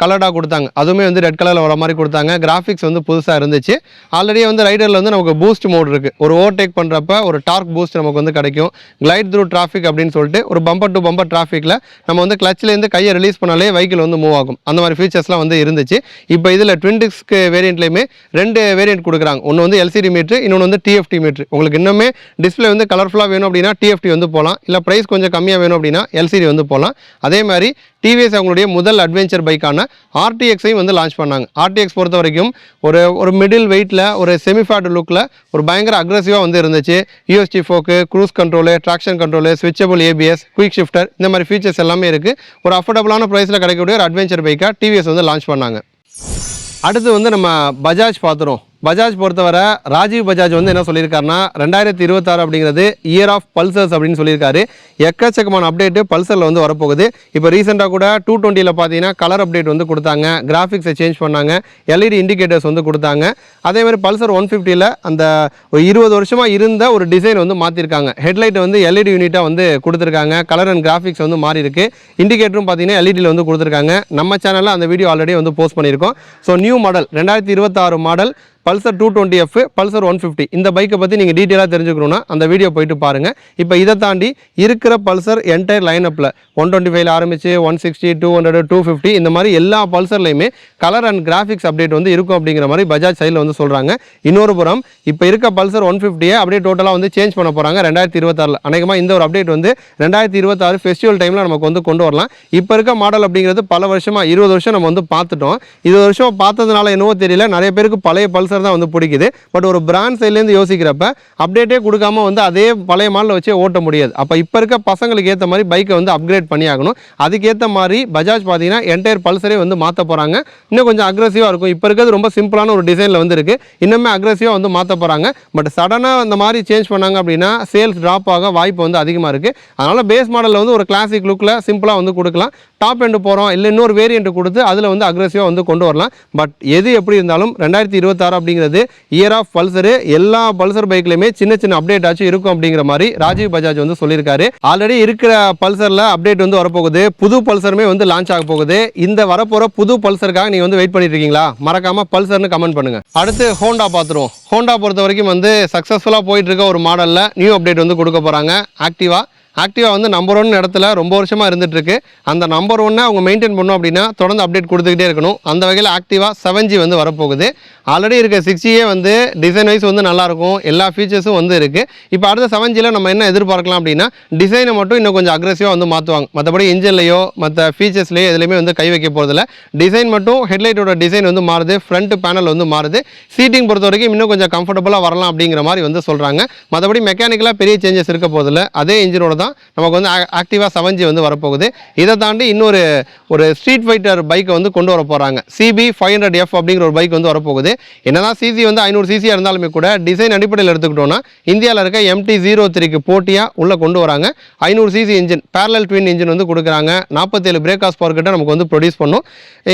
கலர்டாக கொடுத்தாங்க. அதுவுமே வந்து ரெட் கலரில் வர மாதிரி கொடுத்தாங்க. கிராஃபிக்ஸ் வந்து புதுசாக இருந்துச்சு. ஆல்ரெடி வந்து ரைடரில் வந்து நமக்கு பூஸ்ட் மோட் இருக்குது. ஒரு ஓவர்டேக் பண்ணுறப்ப ஒரு டார்க் பூஸ்ட் நமக்கு வந்து கிடைக்கும். கிளைட் த்ரூ டிராஃபிக் அப்படின்னு சொல்லிட்டு ஒரு பம்பர் டு பம்பர் டிராஃபிக்கில் நம்ம வந்து கிளச்சிலேருந்து கையை ரிலீஸ் பண்ணாலே வெஹிக்கிள் வந்து மூவ் ஆகும். அந்த மாதிரி ஃபீச்சர்ஸ்லாம் வந்து இருந்துச்சு. இப்போ இதில் ட்வின் டிஸ்க் வேரியண்ட்லேயுமே 2 வேரியண்ட் கொடுக்குறாங்க. ஒன்று வந்து எல்சிடி மீட்ரு, இன்னொன்று வந்து டிஎஃப்டி மீட்ரு. உங்களுக்கு இன்னுமே டிஸ்பிளே வந்து கலர்ஃபுல்லாக வேணும் அப்படின்னா டிஎஃப்டி வந்து போகலாம். இல்லை ப்ரைஸ் கொஞ்சம் கம்மியாக வேணும் அப்படின்னா எல்சிடி வந்து போகலாம். அதே மாதிரி டிவிஎஸ் அவங்களுடைய முதல் அட்வென்ச்சர் பைக்கான ஆர்டிஎக்ஸையும் வந்து லான்ச் பண்ணாங்க. ஆர்டிஎக்ஸ் பொறுத்த வரைக்கும் ஒரு மிடில் வெயிட்டில் ஒரு செமிஃபேட் லுக்கில் ஒரு பயங்கர அக்ரெசிவாக வந்து இருந்துச்சு. USD folk, cruise control, traction control, switchable ABS, quick shifter, இந்த மாதிரி ஃபீச்சர்ஸ் எல்லாமே இருக்குது. ஒரு அஃபோர்டபுளான ப்ரைஸில் கிடைக்கக்கூடிய ஒரு அட்வென்ச்சர் பைக்காக டிவிஎஸ் வந்து லான்ச் பண்ணாங்க. அடுத்து வந்து நம்ம பஜாஜ் பார்த்துறோம். பஜாஜ் பொறுத்தவரை ராஜீவ் பஜாஜ் வந்து என்ன சொல்லியிருக்காருன்னா 2026 அப்படிங்கிறது இயர் ஆஃப் பல்சர்ஸ் அப்படின்னு சொல்லியிருக்காரு. எக்கச்சக்கமான அப்டேட்டு பல்சரில் வந்து வரப்போகுது. இப்போ ரீசெண்டாக கூட 220ல் பார்த்தீங்கன்னா கலர் அப்டேட் வந்து கொடுத்தாங்க. கிராஃபிக்ஸை சேஞ்ச் பண்ணாங்க. எல்இடி இண்டிகேட்டர்ஸ் வந்து கொடுத்தாங்க. அதேமாதிரி பல்சர் 150ல் அந்த ஒரு 20 வருஷமாக இருந்த ஒரு டிசைன் வந்து மாற்றிருக்காங்க. ஹெட்லைட் வந்து எல்இடி யூனிட்டாக வந்து கொடுத்துருக்காங்க. கலர் அண்ட் கிராஃபிக்ஸ் வந்து மாறி இருக்குது. இண்டிகேட்டரும் பார்த்தீங்கன்னா எல்இடியில் வந்து கொடுத்துருக்காங்க. நம்ம சேனலில் அந்த வீடியோ ஆல்ரெடி வந்து போஸ்ட் பண்ணியிருக்கோம். So new model 2026 model Pulsar 220F, Pulsar 150 இந்த பைக்கை பற்றி நீங்கள் டீட்டெயிலாக தெரிஞ்சுக்கணுன்னா அந்த வீடியோ போயிட்டு பாருங்கள். இப்போ இதை தாண்டி இருக்கிற பல்சர் என்டையர் லைனப்பில் 125 ஆரம்பித்து 160, 200, 250 இந்த மாதிரி எல்லா பல்சர்லையுமே கலர் அண்ட் கிராஃபிக்ஸ் அப்டேட் வந்து இருக்கும் அப்படிங்கிற மாதிரி பஜாஜ் சைடில் வந்து சொல்கிறாங்க. இன்னொரு புறம் இப்போ இருக்க பல்சர் 150 அப்படியே டோட்டலாக வந்து சேஞ்ச் பண்ண போகிறாங்க 2026. அநேகமாக இந்த ஒரு அப்டேட் வந்து 2026 ஃபெஸ்டிவல் டைமில் நமக்கு வந்து கொண்டு வரலாம். இப்போ இருக்க மாடல் அப்படிங்கிறது பல வருஷமாக 20 வருஷம் நம்ம வந்து பார்த்துட்டோம். 20 வருஷம் பார்த்ததுனால என்னவோ தெரியல, நிறைய பேருக்கு பழைய பல்சர் தான் வந்து பிடிக்குது. பட் ஒரு பிராண்ட் சைட்லேருந்து யோசிக்கிறப்ப அப்டேட்டே கொடுக்காம வந்து அதே பழைய மாடலை வச்சே ஓட்ட முடியாது. அப்போ இப்போ இருக்க பசங்களுக்கு ஏற்ற மாதிரி பைக்கை வந்து அப்கிரேட் பண்ணி ஆகணும். அதுக்கேற்ற மாதிரி பஜாஜ் பார்த்தீங்கன்னா என்டையர் பல்சரே வந்து மாற்ற போகிறாங்க. இன்னும் கொஞ்சம் அக்ரெசிவாக இருக்கும். இப்போ இருக்கிறது ரொம்ப சிம்பிளான ஒரு டிசைனில் வந்து இருக்குது. இன்னுமே அக்ரெசிவாக வந்து மாற்ற போகிறாங்க. பட் சடனாக அந்த மாதிரி சேஞ்ச் பண்ணாங்க அப்படின்னா சேல்ஸ் ட்ராப் ஆக வாய்ப்பு வந்து அதிகமாக இருக்குது. அதனால் பேஸ் மாடலில் வந்து ஒரு கிளாசிக் லுக்கில் சிம்பிளாக வந்து கொடுக்கலாம். டாப் எண்டு போகிறோம் இல்லை இன்னொரு வேரியண்ட் கொடுத்து அதில் வந்து அக்ரெசிவாக வந்து கொண்டு வரலாம். பட் எது எப்படி இருந்தாலும் 2026 அப்படிங்கிறது இயர் ஆஃப் பல்சரு. எல்லா பல்சர் பைக்லையுமே சின்ன சின்ன அப்டேட் ஆச்சு இருக்கும் அப்படிங்கிற மாதிரி ராஜீவ் பஜாஜ் வந்து சொல்லியிருக்காரு. ஆல்ரெடி இருக்கிற பல்சரில் அப்டேட் வந்து வரப்போகுது. புது பல்சருமே வந்து லான்ச் ஆக போகுது. இந்த வரப்போகிற புது பல்சருக்காக நீங்கள் வந்து வெயிட் பண்ணிட்டு இருக்கீங்களா? மறக்காமல் பல்சர்னு கமெண்ட் பண்ணுங்கள். அடுத்து ஹோண்டா பார்த்துருவோம். ஹோண்டா பொறுத்த வரைக்கும் வந்து சக்ஸஸ்ஃபுல்லாக போயிட்டு இருக்க ஒரு மாடலில் நியூ அப்டேட் வந்து கொடுக்க போகிறாங்க. ஆக்டிவா வந்து நம்பர் 1 இடத்துல ரொம்ப வருஷமாக இருந்துகிட்ருக்கு. அந்த நம்பர் 1 அவங்க மெயின்டைன் பண்ணணும் அப்படின்னா தொடர்ந்து அப்டேட் கொடுத்துக்கிட்டே இருக்கணும். அந்த வகையில் ஆக்டிவா 7G வந்து வரப்போகுது. ஆல்ரெடி இருக்க 6Gயே வந்து டிசைன் வைஸ் வந்து நல்லாயிருக்கும். எல்லா ஃபீச்சர்ஸும் வந்து இருக்குது. இப்போ அடுத்த 7Gயில் நம்ம என்ன எதிர்பார்க்கலாம் அப்படின்னா டிசைனை மட்டும் இன்னும் கொஞ்சம் அக்ரெசிவாக வந்து மாற்றுவாங்க. மற்றபடி இன்ஜின்லையோ மற்ற ஃபீச்சர்ஸ்லையோ எதுலையுமே வந்து கை வைக்க போகிறதில்ல. டிசைன் மட்டும் ஹெட்லைட்டோட டிசைன் வந்து மாறுது. ஃப்ரண்ட் பேனல் வந்து மாறுது. சீட்டிங் பொறுத்த வரைக்கும் இன்னும் கொஞ்சம் கம்ஃபர்டபுளாக வரலாம் அப்படிங்கிற மாதிரி வந்து சொல்கிறாங்க. மற்றபடி மெக்கானிக்கலாக பெரிய சேஞ்சஸ் இருக்க போதில்லை. அதே இன்ஜினோட தான் நமக்கு வந்து ஆக்டிவா 7G வந்து வரப்போகுது. இதை தாண்டி இன்னொரு ஸ்ட்ரீட் ஃபைட்டர் பைக்கை வந்து கொண்டு வர போகிறாங்க. CB500F அப்படிங்கிற ஒரு பைக் வந்து வரப்போகுது. என்னதான் சிசி வந்து 500 சிசியாக இருந்தாலுமே கூட டிசைன் அடிப்படையில் எடுத்துக்கிட்டோன்னா இந்தியாவில் இருக்க MT-03க்கு போட்டியாக உள்ளே கொண்டு வராங்க. 500 CC engine, parallel twin engine வந்து கொடுக்குறாங்க. 47 பிரேக் ஹார்ஸ் பவர் கிட்ட நமக்கு வந்து ப்ரொடியூஸ் பண்ணும்.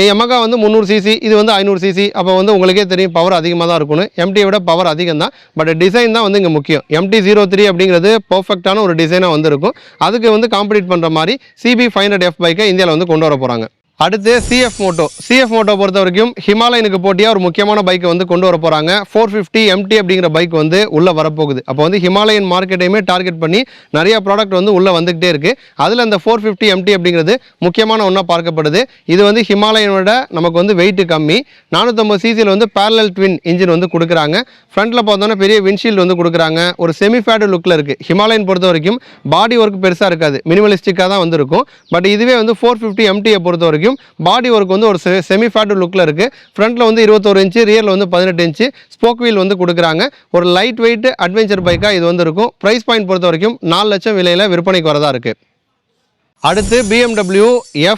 Yamaha வந்து 300 சிசி, இது வந்து 500 சிசி. அப்போ வந்து உங்களுக்கே தெரியும் பவர் அதிகமாக தான் இருக்கணும். MT விட பவர் அதிகம் தான். பட் டிசைன் தான் வந்து இங்கே முக்கியம். MT-03 அப்படிங்கிறது பர்ஃபெக்டான ஒரு டிசைனாக வந்து இருக்கும். அதுக்கு வந்து காம்படிட் பண்ணுற மாதிரி CB500F பைக்கை இந்தியாவில் வந்து கொண்டு வர போகிறாங்க. அடுத்து சிஎஃப் மோட்டோ பொறுத்த வரைக்கும் ஹிமாலயனுக்கு போட்டியாக ஒரு முக்கியமான பைக்கை வந்து கொண்டு வர போகிறாங்க. 450 MT அப்படிங்கிற பைக் வந்து உள்ளே வரப்போகுது. அப்போ வந்து ஹிமாலயன் மார்க்கெட்டையுமே டார்கெட் பண்ணி நிறைய ப்ராடக்ட் வந்து உள்ளே வந்துகிட்டே இருக்குது. அதில் அந்த 450 MT அப்படிங்கிறது முக்கியமான ஒன்றா பார்க்கப்படுது. இது வந்து ஹிமாலயனோட நமக்கு வந்து வெயிட் கம்மி. 450 சிசியில் வந்து பேரலல் ட்வின் இன்ஜின் வந்து கொடுக்குறாங்க. ஃப்ரண்ட்டில் பார்த்தோன்னா பெரிய விண்ட்ஷீல்டு வந்து கொடுக்குறாங்க. ஒரு செமிஃபேடு லுக்கில் இருக்குது. ஹிமாலயன் பொறுத்த வரைக்கும் பாடி ஒர்க் பெருசாக இருக்காது, மினிமலிஸ்டிக்காக தான் வந்து இருக்கும். பட் இதுவே வந்து 450 MT பொறுத்த வரைக்கும் பாடி ஒர்க் வந்து ஒரு செமி ஃபேட் லுக்கில் இருக்குது. ஃப்ரண்ட்டில் வந்து 21 இன்ச்சு, ரியரில் வந்து 18 இன்ச்சு ஸ்போக் வீல் வந்து கொடுக்குறாங்க. ஒரு லைட் வெயிட் அட்வென்ச்சர் பைக்காக இது வந்து இருக்கும். ப்ரைஸ் பாயிண்ட் பொறுத்த வரைக்கும் 4 லட்சம் விலையில் விற்பனைக்கு வரதா இருக்குது. அடுத்து BMW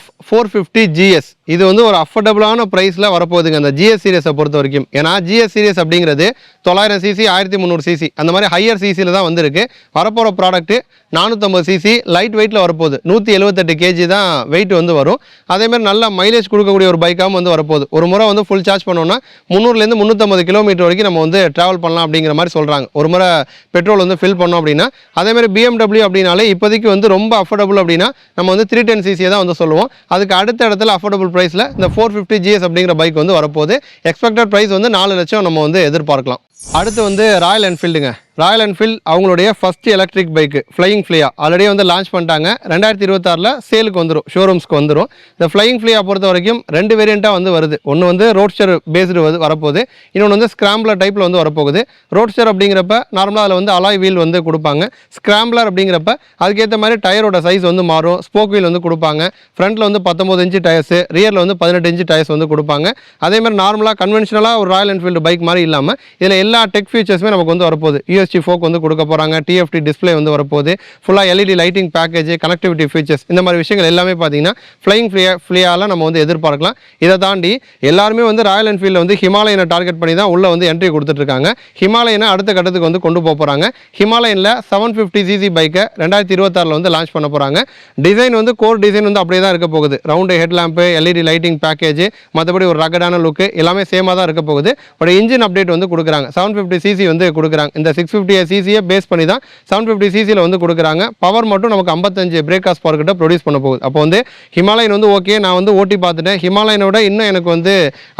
F450 GS. இது வந்து ஒரு அஃபோர்டபுளான ப்ரைஸில் வரப்போகுதுங்க அந்த GS சீரியஸை பொறுத்த வரைக்கும். ஏன்னா GS சீரியஸ் அப்படிங்கிறது 900 சிசி 1300 சிசி அந்த மாதிரி ஹையர் சிசியில் தான் வந்திருக்கு. வரப்போகிற ப்ராடக்ட்டு 450 சிசி லைட் வெயிட்டில் வரப்போகுது. 178 kg தான் வெயிட் வந்து வரும். அதேமாதிரி நல்ல மைலேஜ் கொடுக்கக்கூடிய ஒரு பைக்காகவும் வந்து வரப்போகுது. ஒரு முறை வந்து ஃபுல் சார்ஜ் பண்ணோன்னா 300லேருந்து 350 கிலோமீட்டர் வரைக்கும் நம்ம வந்து ட்ராவல் பண்ணலாம் அப்படிங்கிற மாதிரி சொல்கிறாங்க. ஒரு முறை பெட்ரோல் வந்து ஃபில் பண்ணோம் அப்படின்னா. அதேமாதிரி BMW அப்படின்னாலே இப்போதைக்கு வந்து ரொம்ப அஃபோர்டபுள் அப்படின்னா நம்ம வந்து 310 சிசியை தான் வந்து சொல்லுவோம். அதுக்கு அடுத்த இடத்துல அஃபோர்டபுள் ப்ரைஸில் இந்த 450 GS அப்படிங்கிற பைக் வந்து வரப்போகுது. எக்ஸ்பெக்டட் ப்ரைஸ் வந்து 4 லட்சம் நம்ம வந்து எதிர்பார்க்கலாம். அடுத்து வந்து ராயல் என்ஃபீல்டுங்க. ராயல் என்ஃபீல்டு அவங்களுடைய first electric bike flying flea already வந்து லான்ச் பண்ணிட்டாங்க. 2026 சேலுக்கு வந்துடும், ஷோரூம்ஸ்க்கு வந்துடும். இந்த ஃப்ளையிங் ஃப்ளியா பொறுத்த வரைக்கும் 2 வேரியண்ட்டாக வந்து வருது. ஒன்று வந்து ரோட்ஸ்டர் பேஸ்டு வந்து வரப்போகுது, இன்னொன்று வந்து ஸ்கிராம்பிளர் டைப்பில் வந்து வரப்போகுது. ரோட்ஸ்டர் அப்படிங்கிறப்ப நார்மலாக அதில் வந்து அலாய் வீல் வந்து கொடுப்பாங்க. ஸ்கிராம்பிளர் அப்படிங்கிறப்ப அதுக்கேற்ற மாதிரி டயரோட சைஸ் வந்து மாறும். ஸ்போக் வீல் வந்து கொடுப்பாங்க. ஃப்ரண்ட்டில் வந்து 19 இன்ச்சு டயர்ஸு, ரியரில் வந்து 18 இன்ச்சு டயர்ஸ் வந்து கொடுப்பாங்க. அதேமாதிரி நார்மலாக கன்வென்ஷனலாக ஒரு ராயல் என்ஃபீல்டு பைக் மாதிரி இல்லாமல் இதில் எல்லா டெக் ஃபீச்சர்ஸுமே நமக்கு வந்து வரப்போகுது. USG ஃபோக் வந்து கொடுக்க போகிறாங்க. TFT டிஸ்பிளே வந்து வரப்போகுது. ஃபுல்லாக LED lighting package, connectivity features, இந்த மாதிரி விஷயங்கள் எல்லாமே பார்த்தீங்கன்னா ஃப்ளையிங் ஃப்ளியாவில் நம்ம வந்து எதிர்பார்க்கலாம். இதை தாண்டி எல்லாருமே வந்து ராயல் என்ஃபீல்டில் வந்து ஹிமாலயனை டார்கெட் பண்ணி தான் உள்ளே வந்து என்ட்ரி கொடுத்துட்ருக்காங்க. ஹிமாலயனை அடுத்த கட்டத்துக்கு வந்து கொண்டு போகிறாங்க. ஹிமாலயனில் 750 சிசி பைக்கை 2026 வந்து லான்ச் பண்ண போகிறாங்க. டிசைன் வந்து கோர் டிசைன் வந்து அப்படியே தான் இருக்க போகுது. Round head lamp, LED lighting package, மற்றபடி ஒரு ரகடான லுக்கு எல்லாமே சேமாக தான் இருக்க போகுது. பட் இன்ஜின் அப்டேட் வந்து கொடுக்குறாங்க. 750 சிசி வந்து கொடுக்குறாங்க. இந்த 650 சிசியை பேஸ் பண்ணி தான் 750 சிசியில் வந்து கொடுக்குறாங்க. பவர் மட்டும் நமக்கு 55 பிரேக் ஹார்ஸ் பவர் கிட்ட ப்ரொடியூஸ் பண்ண போகுது. அப்போ வந்து ஹிமாலயன் வந்து ஓகே, நான் வந்து ஓட்டி பார்த்துட்டேன், ஹிமாலயனோட இன்னும் எனக்கு வந்து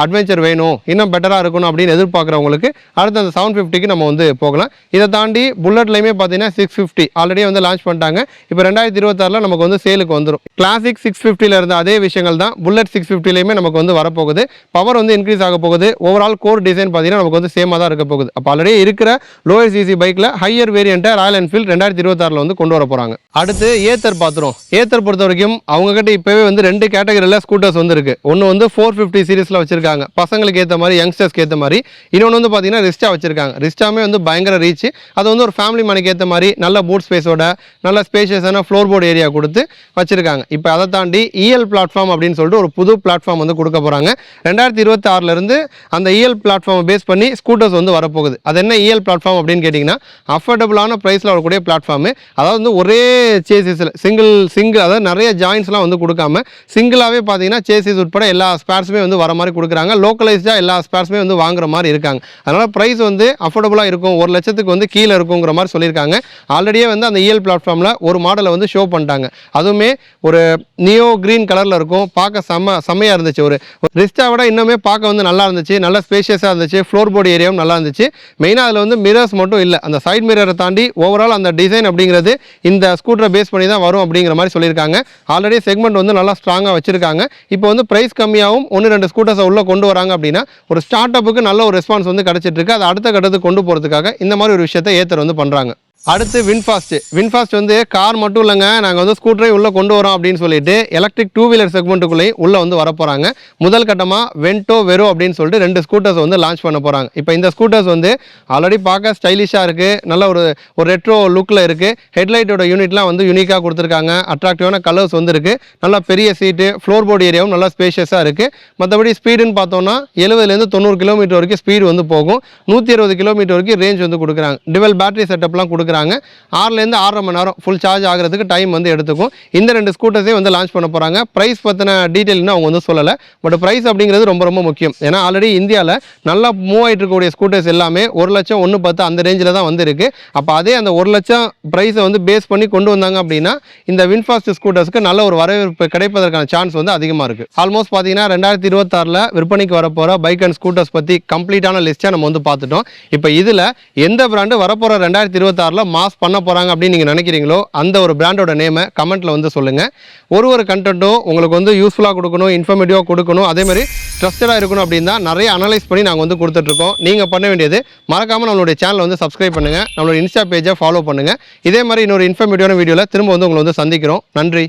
அட்வென்ச்சர் வேணும், இன்னும் பெட்டராக இருக்கணும் அப்படின்னு எதிர்பார்க்குறவங்களுக்கு அடுத்து அந்த 750க்கு நம்ம வந்து போகலாம். இதை தாண்டி புல்லட்லையுமே பார்த்தீங்கன்னா 650 ஆல்ரெடி வந்து லான்ச் பண்ணிட்டாங்க. இப்போ 2026 நமக்கு வந்து சேலுக்கு வந்துடும். கிளாசிக் 650 இருந்த அதே விஷயங்கள் தான் புல்லட் 650லையுமே நமக்கு வந்து வரப்போகுது. பவர் வந்து இன்க்ரீஸ் ஆக போகுது. ஓவரால் கோர் டிசைன் பார்த்தீங்கன்னா நமக்கு வந்து சேமாக தான் இருக்க போகுது. அப்போ ஆல்ரெடி இருக்கிற லோயர் சிசி பைக்கில் ஹையர் வேரியண்ட்டை ராயல் என்ஃபீல்டு 2026 வந்து கொண்டு வர போகிறாங்க. அடுத்து ஏத்தர் பார்த்துரும். ஏத்தர் பொறுத்த வரைக்கும் அவங்ககிட்ட இப்போவே வந்து 2 கேட்டகரியில் ஸ்கூட்டர்ஸ் வந்து இருக்குது. ஒன்று வந்து 450 சீரிஸில் வச்சிருக்காங்க, பசங்களுக்கு ஏற்ற மாதிரி, யங்ஸ்டர்ஸ்க்கு ஏற்ற மாதிரி. இன்னொன்று வந்து பார்த்தீங்கன்னா ரிஸ்டா வச்சிருக்காங்க. ரிஸ்டாமே வந்து பயங்கர ரீச். அது வந்து ஒரு ஃபேமிலி மணிக்கு ஏற்ற மாதிரி நல்ல பூட் ஸ்பேஸோட நல்ல ஸ்பேஷியஸான ஃப்ளோர் போர்டு ஏரியா கொடுத்து வச்சிருக்காங்க. இப்போ அதை தாண்டி EL பிளாட்ஃபார்ம் அப்படின்னு சொல்லிட்டு ஒரு புது பிளாட்ஃபார்ம் வந்து கொடுக்க போகிறாங்க. 2026 அந்த EL பிளாட்ஃபார்மை பேஸ் பண்ணி ஸ்கூட்டர்ஸ் வந்து வரப்போகுது. அது என்ன EL பிளாட்ஃபார்ம் அப்படின்னு கேட்டிங்கன்னா அஃபோர்டபுளான ப்ரைஸில் வரக்கூடிய பிளாட்ஃபார்மு. அதாவது வந்து ஒரே சேசிஸில் சிங்கிள் அதாவது நிறைய ஜாயின்ஸ்லாம் வந்து கொடுக்காம சிங்கிளாகவே பார்த்தீங்கன்னா சேசிஸ் உட்பட எல்லா ஸ்பேர்ஸுமே வந்து வர மாதிரி கொடுக்குறாங்க. லோக்கலைஸ்டாக எல்லா ஸ்பேர்ஸுமே வந்து வாங்குற மாதிரி இருக்காங்க. அதனால் ப்ரைஸ் வந்து அஃபோர்டபுளாக இருக்கும், 1 லட்சத்துக்கு வந்து கீழே இருக்குங்கிற மாதிரி சொல்லியிருக்காங்க. ஆல்ரெடியே வந்து அந்த EL பிளாட்ஃபார்மில் ஒரு மாடலை வந்து ஷோ பண்ணிட்டாங்க. அதுவுமே ஒரு நியோ கிரீன் கலரில் இருக்கும். பார்க்க செம்மையாக இருந்துச்சு. ஒரு ரிஸ்டா விட இன்னுமே பார்க்க வந்து நல்லா இருந்துச்சு. நல்ல ஸ்பேஷியஸாக இருந்துச்சு. ஃப்ளோர் போர்டு ஏரியாவும் நல்லா இருந்துச்சு. மெயினாக அதில் வந்து மிரர்ஸ் மட்டும் இல்லை, அந்த சைட் மிரரை தாண்டி ஓவரால் அந்த டிசைன் அப்படிங்கிறது இந்த ஸ்கூட்டரை பேஸ் பண்ணி தான் வரும் அப்படிங்கிற மாதிரி சொல்லியிருக்காங்க. ஆல்ரெடி செக்மெண்ட் வந்து நல்லா ஸ்ட்ராங்காக வச்சிருக்காங்க. இப்போ வந்து ப்ரைஸ் கம்மியாகவும் 1-2 ஸ்கூட்டர்ஸை உள்ளே கொண்டு வராங்க அப்படின்னா ஒரு ஸ்டார்ட் அப்புக்கு நல்ல ஒரு ரெஸ்பான்ஸ் வந்து கிடச்சிட்டு இருக்கு. அதை அடுத்த கட்டத்துக்கு கொண்டு போகிறதுக்காக இந்த மாதிரி ஒரு விஷயத்தை ஏத்தர் வந்து பண்ணுறாங்க. அடுத்து வின்ஃபாஸ்ட் வந்து கார் மட்டும் இல்லைங்க, நாங்கள் வந்து ஸ்கூட்டரை உள்ளே கொண்டு வரோம் அப்படின்னு சொல்லிட்டு எலக்ட்ரிக் 2 வீலர் செக்மெண்ட்டுக்குள்ளேயும் உள்ளே வந்து வரப்போகிறாங்க. முதல் கட்டமாக வென்டோ வெரோ அப்படின்னு சொல்லிட்டு 2 ஸ்கூட்டர்ஸ் வந்து லான்ச் பண்ண போகிறாங்க. இப்போ இந்த ஸ்கூட்டர்ஸ் வந்து ஆல்ரெடி பார்க்க ஸ்டைலிஷாக இருக்குது, நல்ல ஒரு ரெட்ரோ லுக்கில் இருக்குது. ஹெட்லைட்டோட யூனிட்லாம் வந்து யூனிக்காக கொடுத்துருக்காங்க. அட்ராக்டிவான கலர்ஸ் வந்து இருக்குது. நல்லா பெரிய சீட்டு, ஃப்ளோர் போர்டு ஏரியாவும் நல்லா ஸ்பேஷியஸாக இருக்குது. மற்றபடி ஸ்பீடுன்னு பார்த்தோன்னா 70லேருந்து 90 கிலோமீட்டர் வரைக்கும் ஸ்பீடு வந்து போகும். 120 கிலோமீட்டர் வரைக்கும் ரேஞ்ச் வந்து கொடுக்குறாங்க. டிவல் பேட்டரி செட்டப்லாம் கொடுக்குறாங்க. கொடுக்குறாங்க. 6லேருந்து 6.5 மணி நேரம் ஃபுல் சார்ஜ் ஆகிறதுக்கு டைம் வந்து எடுத்துக்கும். இந்த 2 ஸ்கூட்டர்ஸே வந்து லான்ச் பண்ண போகிறாங்க. ப்ரைஸ் பற்றின டீட்டெயில்னு அவங்க வந்து சொல்லலை. பட் ப்ரைஸ் அப்படிங்கிறது ரொம்ப ரொம்ப முக்கியம். ஏன்னா ஆல்ரெடி இந்தியாவில் நல்லா மூவ் ஆகிட்டு இருக்கக்கூடிய ஸ்கூட்டர்ஸ் எல்லாமே 1 லட்சம் 1.10 அந்த ரேஞ்சில் தான் வந்துருக்கு. அப்போ அதே அந்த 1 லட்சம் ப்ரைஸை வந்து பேஸ் பண்ணி கொண்டு வந்தாங்க அப்படின்னா இந்த வின்ஃபாஸ்ட் ஸ்கூட்டர்ஸ்க்கு நல்ல ஒரு வரவேற்பு கிடைப்பதற்கான சான்ஸ் வந்து அதிகமாக இருக்குது. ஆல்மோஸ்ட் பார்த்தீங்கன்னா 2026 விற்பனைக்கு வரப்போகிற பைக் அண்ட் ஸ்கூட்டர்ஸ் பற்றி கம்ப்ளீட்டான லிஸ்ட்டை நம்ம வந்து பார்த்துட்டோம். இப்போ இதில் எந்த பிராண்டு வரப்போகிற 2026 மாஸ் பண்ண போகிறாங்க அப்படின்னு நீங்கள் நினைக்கிறீங்களோ அந்த ஒரு பிராண்டோட நேமை கமெண்ட்டில் வந்து சொல்லுங்கள். ஒரு கண்டென்ட்டும் உங்களுக்கு வந்து யூஸ்ஃபுல்லாக கொடுக்கணும், இன்ஃபர்மேட்டிவாக கொடுக்கணும், அதேமாதிரி ட்ரஸ்டடாக இருக்கணும் அப்படின்னு தான் நிறைய அனலைஸ் பண்ணி நாங்கள் வந்து கொடுத்துட்ருக்கோம். நீங்கள் பண்ண வேண்டியது மறக்காமல் நம்மளுடைய சேனலை வந்து சப்ஸ்கிரைப் பண்ணுங்கள், நம்மளோட இன்ஸ்டா பேஜை ஃபாலோ பண்ணுங்கள். இதே மாதிரி இன்னொரு இன்ஃபர்மேட்டிவான வீடியோவில் திரும்ப வந்து உங்களை வந்து சந்திக்கிறோம். நன்றி.